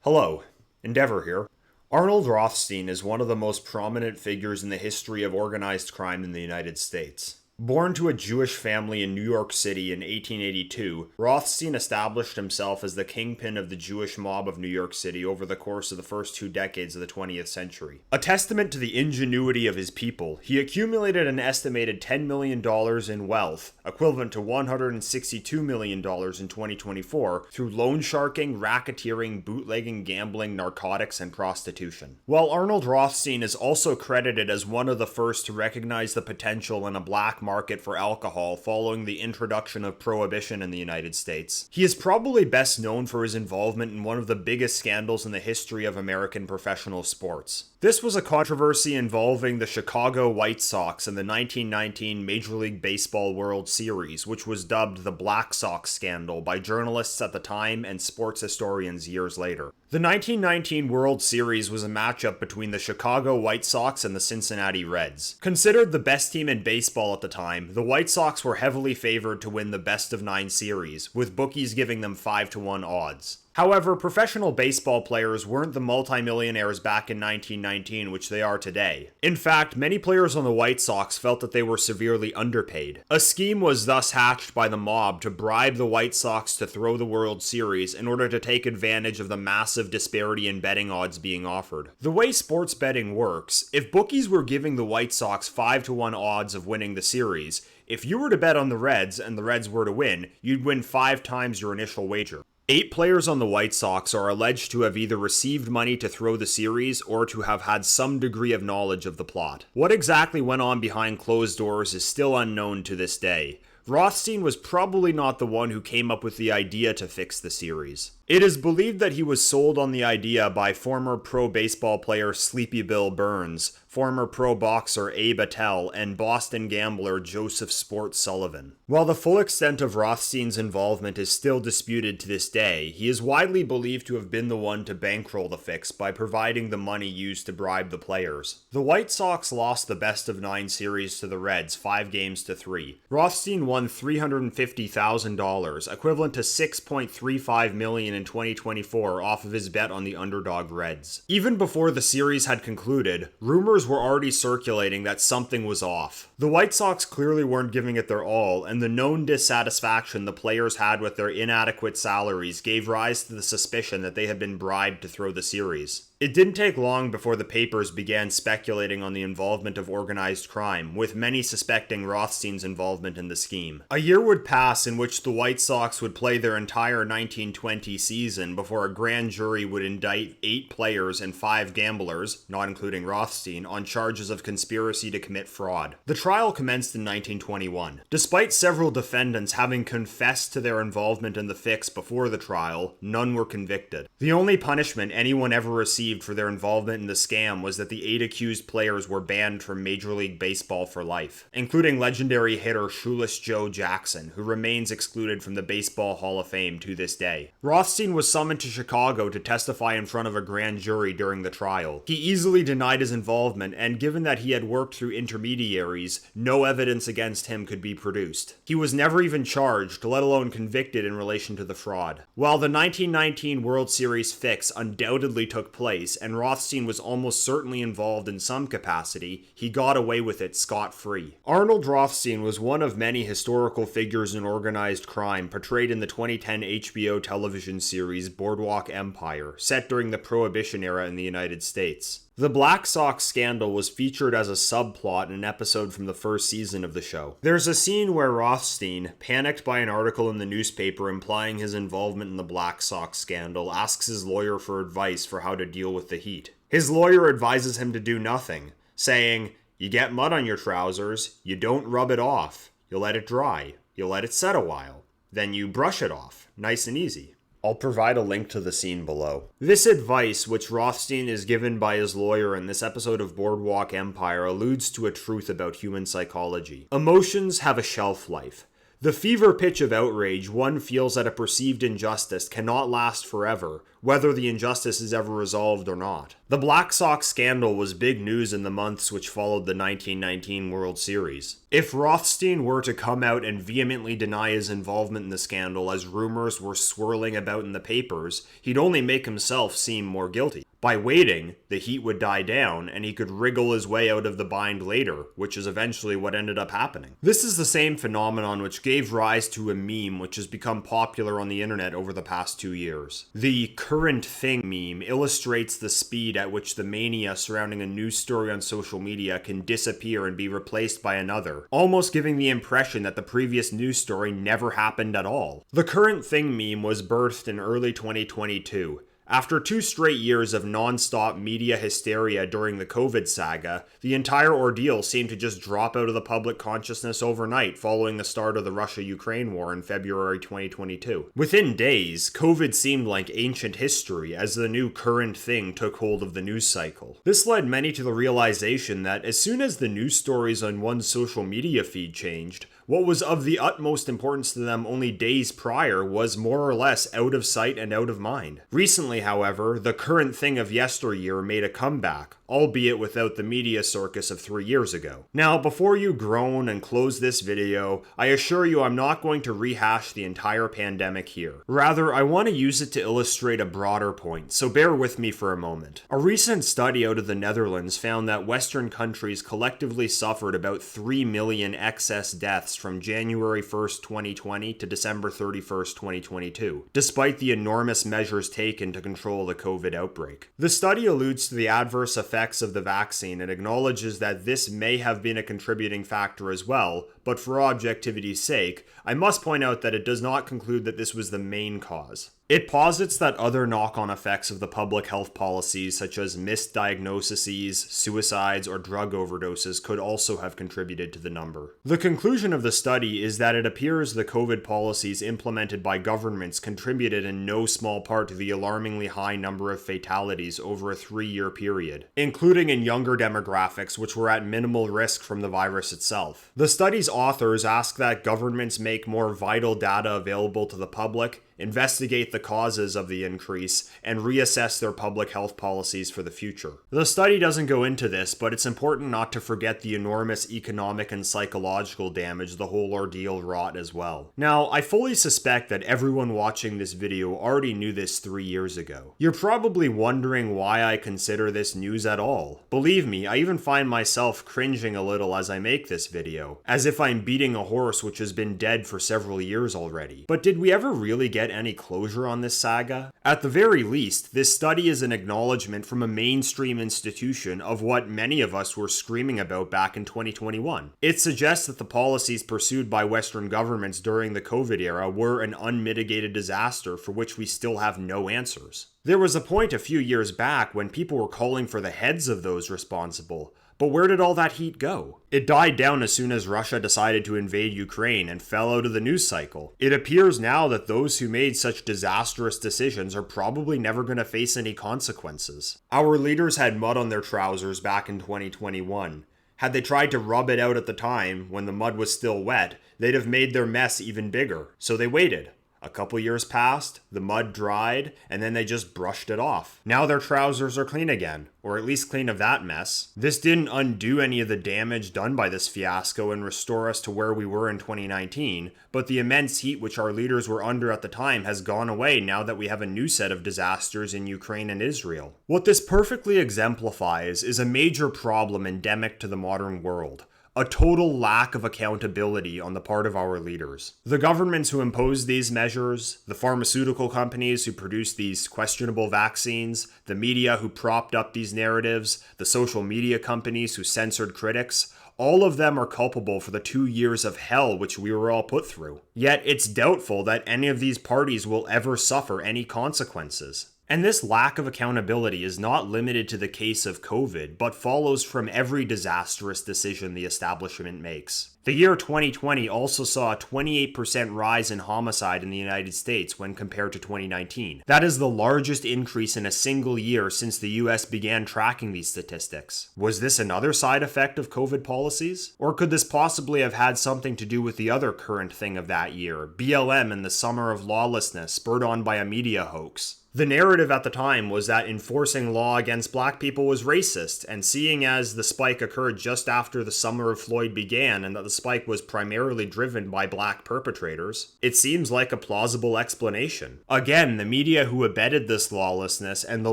Hello, Endeavor here. Arnold Rothstein is one of the most prominent figures in the history of organized crime in the United States. Born to a Jewish family in New York City in 1882, Rothstein established himself as the kingpin of the Jewish mob of New York City over the course of the first 2 decades of the 20th century. A testament to the ingenuity of his people, he accumulated an estimated $10 million in wealth, equivalent to $162 million in 2024, through loan sharking, racketeering, bootlegging, gambling, narcotics, and prostitution. While Arnold Rothstein is also credited as one of the first to recognize the potential in a black market for alcohol following the introduction of prohibition in the United States, he is probably best known for his involvement in one of the biggest scandals in the history of American professional sports. This was a controversy involving the Chicago White Sox and the 1919 Major League Baseball World Series, which was dubbed the Black Sox Scandal by journalists at the time and sports historians years later. The 1919 World Series was a matchup between the Chicago White Sox and the Cincinnati Reds. Considered the best team in baseball at the time, the White Sox were heavily favored to win the best-of-9 series, with bookies giving them 5-1 odds. However, professional baseball players weren't the multimillionaires back in 1919 which they are today. In fact, many players on the White Sox felt that they were severely underpaid. A scheme was thus hatched by the mob to bribe the White Sox to throw the World Series in order to take advantage of the massive disparity in betting odds being offered. The way sports betting works, if bookies were giving the White Sox 5-1 odds of winning the series, if you were to bet on the Reds and the Reds were to win, you'd win 5 times your initial wager. 8 players on the White Sox are alleged to have either received money to throw the series or to have had some degree of knowledge of the plot. What exactly went on behind closed doors is still unknown to this day. Rothstein was probably not the one who came up with the idea to fix the series. It is believed that he was sold on the idea by former pro baseball player Sleepy Bill Burns, former pro boxer Abe Attell, and Boston gambler Joseph Sport Sullivan. While the full extent of Rothstein's involvement is still disputed to this day, he is widely believed to have been the one to bankroll the fix by providing the money used to bribe the players. The White Sox lost the best-of-9 series to the Reds 5-3. Rothstein won $350,000, equivalent to $6.35 million in 2024 off of his bet on the underdog Reds. Even before the series had concluded, rumors were already circulating that something was off. The White Sox clearly weren't giving it their all, and the known dissatisfaction the players had with their inadequate salaries gave rise to the suspicion that they had been bribed to throw the series. It didn't take long before the papers began speculating on the involvement of organized crime, with many suspecting Rothstein's involvement in the scheme. A year would pass in which the White Sox would play their entire 1920 season before a grand jury would indict 8 players and 5 gamblers, not including Rothstein, on charges of conspiracy to commit fraud. The trial commenced in 1921. Despite several defendants having confessed to their involvement in the fix before the trial, none were convicted. The only punishment anyone ever received for their involvement in the scam was that the 8 accused players were banned from Major League Baseball for life, including legendary hitter Shoeless Joe Jackson, who remains excluded from the Baseball Hall of Fame to this day. Rothstein was summoned to Chicago to testify in front of a grand jury during the trial. He easily denied his involvement, and given that he had worked through intermediaries, no evidence against him could be produced. He was never even charged, let alone convicted in relation to the fraud. While the 1919 World Series fix undoubtedly took place, and Rothstein was almost certainly involved in some capacity, he got away with it scot-free. Arnold Rothstein was one of many historical figures in organized crime portrayed in the 2010 HBO television series Boardwalk Empire, set during the Prohibition era in the United States. The Black Sox scandal was featured as a subplot in an episode from the first season of the show. There's a scene where Rothstein, panicked by an article in the newspaper implying his involvement in the Black Sox scandal, asks his lawyer for advice for how to deal with the heat. His lawyer advises him to do nothing, saying, "You get mud on your trousers, you don't rub it off. You let it dry. You let it set a while. Then you brush it off. Nice and easy." I'll provide a link to the scene below. This advice, which Rothstein is given by his lawyer in this episode of Boardwalk Empire, alludes to a truth about human psychology. Emotions have a shelf life. The fever pitch of outrage one feels at a perceived injustice cannot last forever, whether the injustice is ever resolved or not. The Black Sox scandal was big news in the months which followed the 1919 World Series. If Rothstein were to come out and vehemently deny his involvement in the scandal as rumors were swirling about in the papers, he'd only make himself seem more guilty. By waiting, the heat would die down, and he could wriggle his way out of the bind later, which is eventually what ended up happening. This is the same phenomenon which gave rise to a meme which has become popular on the internet over the past 2 years. The current thing meme illustrates the speed at which the mania surrounding a news story on social media can disappear and be replaced by another, almost giving the impression that the previous news story never happened at all. The current thing meme was birthed in early 2022. After 2 straight years of non-stop media hysteria during the COVID saga, the entire ordeal seemed to just drop out of the public consciousness overnight following the start of the Russia-Ukraine war in February 2022. Within days, COVID seemed like ancient history as the new current thing took hold of the news cycle. This led many to the realization that as soon as the news stories on one's social media feed changed, what was of the utmost importance to them only days prior was more or less out of sight and out of mind. Recently, however, the current thing of yesteryear made a comeback, albeit without the media circus of 3 years ago. Now, before you groan and close this video, I assure you I'm not going to rehash the entire pandemic here. Rather, I want to use it to illustrate a broader point, so bear with me for a moment. A recent study out of the Netherlands found that Western countries collectively suffered about 3 million excess deaths from January 1st, 2020 to December 31st, 2022, despite the enormous measures taken to control the COVID outbreak. The study alludes to the adverse effects of the vaccine and acknowledges that this may have been a contributing factor as well, but for objectivity's sake, I must point out that it does not conclude that this was the main cause. It posits that other knock-on effects of the public health policies such as misdiagnoses, suicides, or drug overdoses could also have contributed to the number. The conclusion of the study is that it appears the COVID policies implemented by governments contributed in no small part to the alarmingly high number of fatalities over a 3-year period, including in younger demographics which were at minimal risk from the virus itself. The study's authors ask that governments make more vital data available to the public, investigate the causes of the increase, and reassess their public health policies for the future. The study doesn't go into this, but it's important not to forget the enormous economic and psychological damage the whole ordeal wrought as well. Now, I fully suspect that everyone watching this video already knew this 3 years ago. You're probably wondering why I consider this news at all. Believe me, I even find myself cringing a little as I make this video, as if I'm beating a horse which has been dead for several years already. But did we ever really get any closure on this saga? At the very least, this study is an acknowledgement from a mainstream institution of what many of us were screaming about back in 2021. It suggests that the policies pursued by Western governments during the COVID era were an unmitigated disaster for which we still have no answers. There was a point a few years back when people were calling for the heads of those responsible. But where did all that heat go? It died down as soon as Russia decided to invade Ukraine and fell out of the news cycle. It appears now that those who made such disastrous decisions are probably never going to face any consequences. Our leaders had mud on their trousers back in 2021. Had they tried to rub it out at the time, when the mud was still wet, they'd have made their mess even bigger. So they waited. A couple years passed, the mud dried, and then they just brushed it off. Now their trousers are clean again, or at least clean of that mess. This didn't undo any of the damage done by this fiasco and restore us to where we were in 2019, but the immense heat which our leaders were under at the time has gone away now that we have a new set of disasters in Ukraine and Israel. What this perfectly exemplifies is a major problem endemic to the modern world. A total lack of accountability on the part of our leaders. The governments who impose these measures, the pharmaceutical companies who produce these questionable vaccines, the media who propped up these narratives, the social media companies who censored critics, all of them are culpable for the 2 years of hell which we were all put through. Yet it's doubtful that any of these parties will ever suffer any consequences. And this lack of accountability is not limited to the case of COVID, but follows from every disastrous decision the establishment makes. The year 2020 also saw a 28% rise in homicide in the United States when compared to 2019. That is the largest increase in a single year since the US began tracking these statistics. Was this another side effect of COVID policies? Or could this possibly have had something to do with the other current thing of that year, BLM and the summer of lawlessness spurred on by a media hoax? The narrative at the time was that enforcing law against black people was racist, and seeing as the spike occurred just after the Summer of Floyd began and that the spike was primarily driven by black perpetrators, it seems like a plausible explanation. Again, the media who abetted this lawlessness and the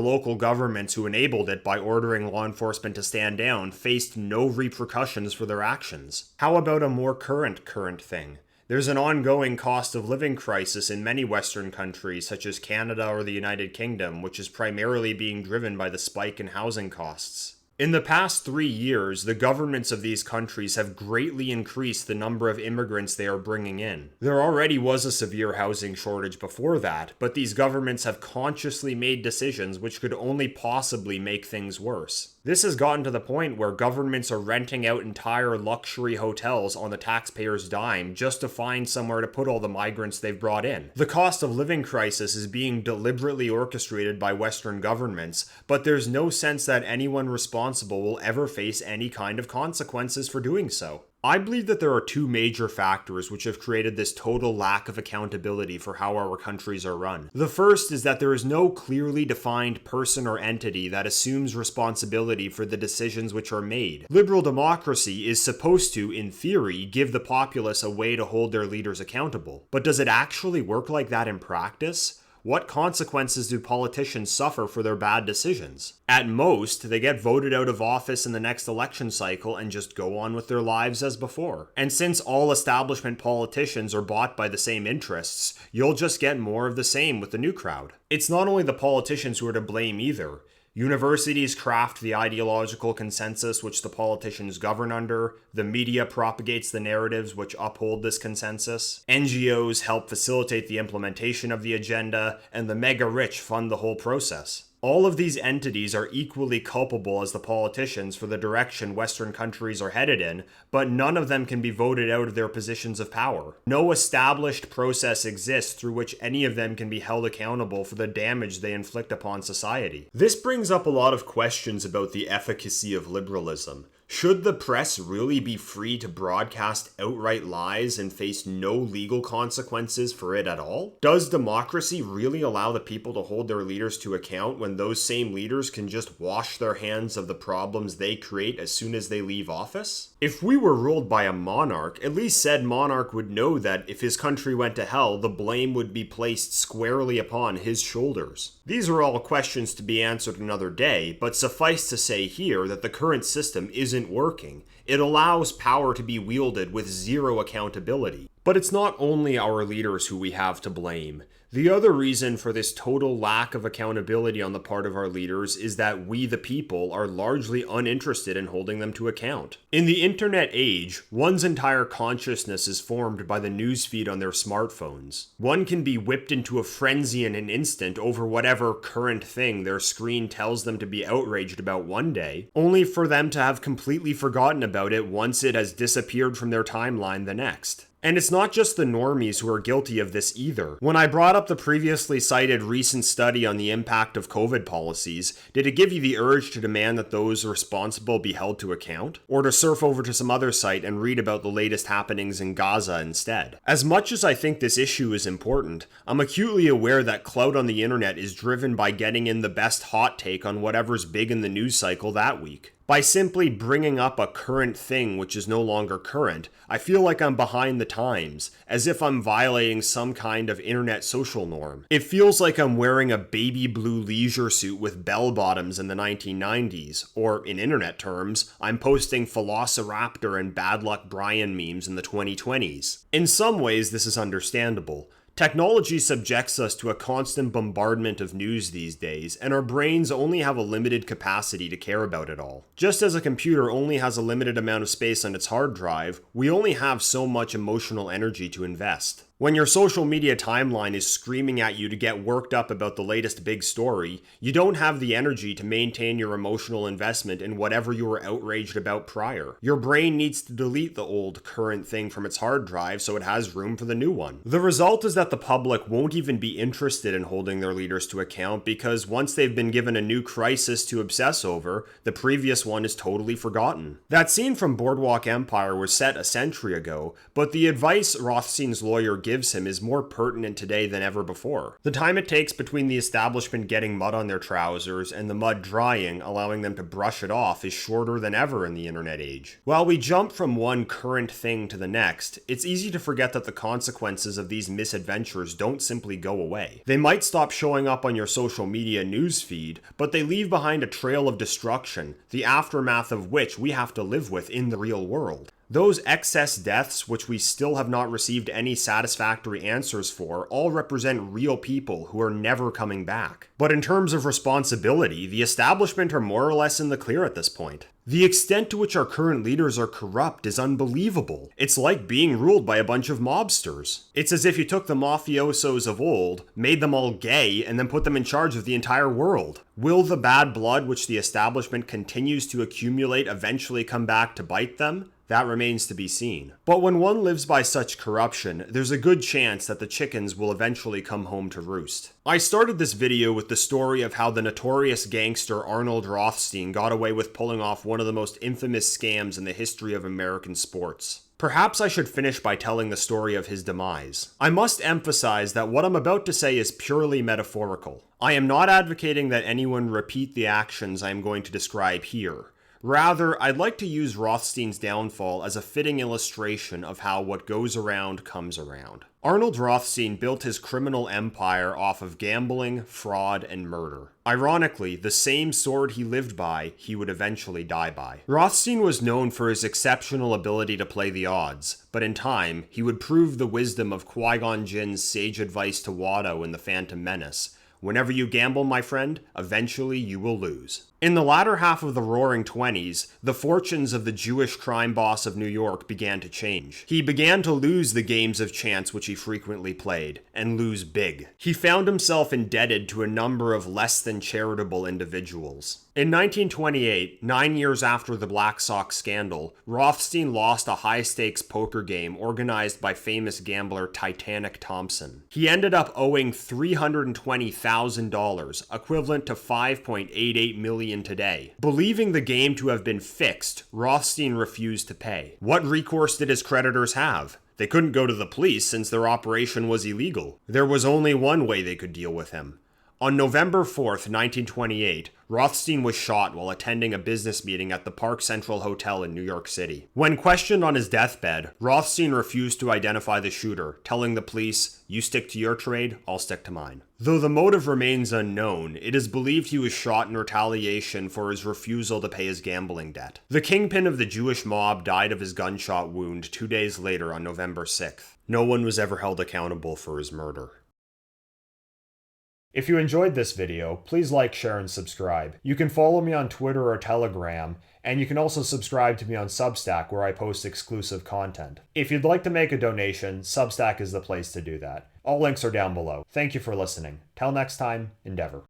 local governments who enabled it by ordering law enforcement to stand down faced no repercussions for their actions. How about a more current thing? There's an ongoing cost of living crisis in many Western countries, such as Canada or the United Kingdom, which is primarily being driven by the spike in housing costs. In the past 3 years, the governments of these countries have greatly increased the number of immigrants they are bringing in. There already was a severe housing shortage before that, but these governments have consciously made decisions which could only possibly make things worse. This has gotten to the point where governments are renting out entire luxury hotels on the taxpayers' dime just to find somewhere to put all the migrants they've brought in. The cost of living crisis is being deliberately orchestrated by Western governments, but there's no sense that anyone responsible will ever face any kind of consequences for doing so. I believe that there are two major factors which have created this total lack of accountability for how our countries are run. The first is that there is no clearly defined person or entity that assumes responsibility for the decisions which are made. Liberal democracy is supposed to, in theory, give the populace a way to hold their leaders accountable. But does it actually work like that in practice? What consequences do politicians suffer for their bad decisions? At most, they get voted out of office in the next election cycle and just go on with their lives as before. And since all establishment politicians are bought by the same interests, you'll just get more of the same with the new crowd. It's not only the politicians who are to blame either. Universities craft the ideological consensus which the politicians govern under, the media propagates the narratives which uphold this consensus, NGOs help facilitate the implementation of the agenda, and the mega-rich fund the whole process. All of these entities are equally culpable as the politicians for the direction Western countries are headed in, but none of them can be voted out of their positions of power. No established process exists through which any of them can be held accountable for the damage they inflict upon society. This brings up a lot of questions about the efficacy of liberalism. Should the press really be free to broadcast outright lies and face no legal consequences for it at all? Does democracy really allow the people to hold their leaders to account when those same leaders can just wash their hands of the problems they create as soon as they leave office? If we were ruled by a monarch, at least said monarch would know that if his country went to hell, the blame would be placed squarely upon his shoulders. These are all questions to be answered another day, but suffice to say here that the current system isn't working. It allows power to be wielded with zero accountability. But it's not only our leaders who we have to blame. The other reason for this total lack of accountability on the part of our leaders is that we, the people, are largely uninterested in holding them to account. In the internet age, one's entire consciousness is formed by the newsfeed on their smartphones. One can be whipped into a frenzy in an instant over whatever current thing their screen tells them to be outraged about one day, only for them to have completely forgotten about it once it has disappeared from their timeline the next. And it's not just the normies who are guilty of this either. When I brought up the previously cited recent study on the impact of COVID policies, did it give you the urge to demand that those responsible be held to account? Or to surf over to some other site and read about the latest happenings in Gaza instead? As much as I think this issue is important, I'm acutely aware that clout on the internet is driven by getting in the best hot take on whatever's big in the news cycle that week. By simply bringing up a current thing which is no longer current, I feel like I'm behind the times, as if I'm violating some kind of internet social norm. It feels like I'm wearing a baby blue leisure suit with bell bottoms in the 1990s, or in internet terms, I'm posting Velociraptor and Bad Luck Brian memes in the 2020s. In some ways, this is understandable. Technology subjects us to a constant bombardment of news these days, and our brains only have a limited capacity to care about it all. Just as a computer only has a limited amount of space on its hard drive, we only have so much emotional energy to invest. When your social media timeline is screaming at you to get worked up about the latest big story, you don't have the energy to maintain your emotional investment in whatever you were outraged about prior. Your brain needs to delete the old current thing from its hard drive so it has room for the new one. The result is that the public won't even be interested in holding their leaders to account because once they've been given a new crisis to obsess over, the previous one is totally forgotten. That scene from Boardwalk Empire was set a century ago, but the advice Rothstein's lawyer gives him is more pertinent today than ever before. The time it takes between the establishment getting mud on their trousers and the mud drying, allowing them to brush it off, is shorter than ever in the internet age. While we jump from one current thing to the next, it's easy to forget that the consequences of these misadventures don't simply go away. They might stop showing up on your social media newsfeed, but they leave behind a trail of destruction, the aftermath of which we have to live with in the real world. Those excess deaths, which we still have not received any satisfactory answers for, all represent real people who are never coming back. But in terms of responsibility, the establishment are more or less in the clear at this point. The extent to which our current leaders are corrupt is unbelievable. It's like being ruled by a bunch of mobsters. It's as if you took the mafiosos of old, made them all gay, and then put them in charge of the entire world. Will the bad blood which the establishment continues to accumulate eventually come back to bite them? That remains to be seen. But when one lives by such corruption, there's a good chance that the chickens will eventually come home to roost. I started this video with the story of how the notorious gangster Arnold Rothstein got away with pulling off one of the most infamous scams in the history of American sports. Perhaps I should finish by telling the story of his demise. I must emphasize that what I'm about to say is purely metaphorical. I am not advocating that anyone repeat the actions I am going to describe here. Rather, I'd like to use Rothstein's downfall as a fitting illustration of how what goes around comes around. Arnold Rothstein built his criminal empire off of gambling, fraud, and murder. Ironically, the same sword he lived by, he would eventually die by. Rothstein was known for his exceptional ability to play the odds, but in time, he would prove the wisdom of Qui-Gon Jinn's sage advice to Watto in The Phantom Menace. Whenever you gamble, my friend, eventually you will lose. In the latter half of the Roaring Twenties, the fortunes of the Jewish crime boss of New York began to change. He began to lose the games of chance which he frequently played, and lose big. He found himself indebted to a number of less than charitable individuals. In 1928, 9 years after the Black Sox scandal, Rothstein lost a high-stakes poker game organized by famous gambler Titanic Thompson. He ended up owing $320,000, equivalent to $5.88 million today. Believing the game to have been fixed, Rothstein refused to pay. What recourse did his creditors have? They couldn't go to the police since their operation was illegal. There was only one way they could deal with him. On November 4th, 1928, Rothstein was shot while attending a business meeting at the Park Central Hotel in New York City. When questioned on his deathbed, Rothstein refused to identify the shooter, telling the police, "You stick to your trade, I'll stick to mine." Though the motive remains unknown, it is believed he was shot in retaliation for his refusal to pay his gambling debt. The kingpin of the Jewish mob died of his gunshot wound 2 days later on November 6th. No one was ever held accountable for his murder. If you enjoyed this video, please like, share, and subscribe. You can follow me on Twitter or Telegram, and you can also subscribe to me on Substack where I post exclusive content. If you'd like to make a donation, Substack is the place to do that. All links are down below. Thank you for listening. Till next time, Endeavor.